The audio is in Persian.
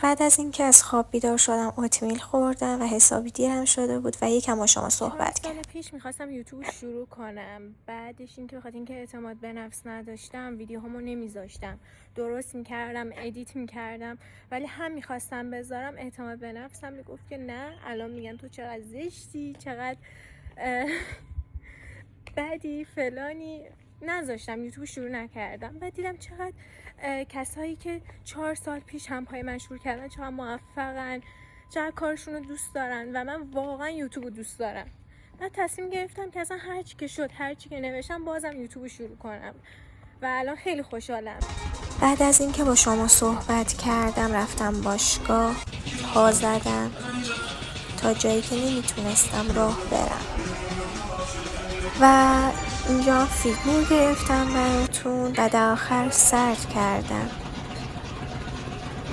بعد از اینکه از خواب بیدار شدم اوتمیل خوردم و حسابی دیرم شده بود و یکم با شما صحبت کردم. سال پیش میخواستم یوتیوب شروع کنم، بعدش اینکه بخاطر اینکه اعتماد به نفس نداشتم ویدیوهامو نمیذاشتم، درست میکردم، ادیت میکردم، ولی هم میخواستم بذارم اعتماد به نفسم میگفت که نه، الان میگن تو چقدر زشتی، چقدر بدی، فلانی، نذاشتم، یوتیوب شروع نکردم. بعد دیدم چقدر کسایی که 4 سال پیش هم پای من شروع کردن چقدر موفقن، چقدر کارشون رو دوست دارن و من واقعا یوتیوب رو دوست دارم. بعد تصمیم گرفتم که اصلا هرچی که شد، هرچی که نوشتم، بازم یوتیوب شروع کنم و الان خیلی خوشحالم. بعد از اینکه با شما صحبت کردم رفتم باشگاه، پا زدم تا جایی که نمیتونستم راه برم و اینجا فیگور گرفتم براتون و در آخر سرد کردم.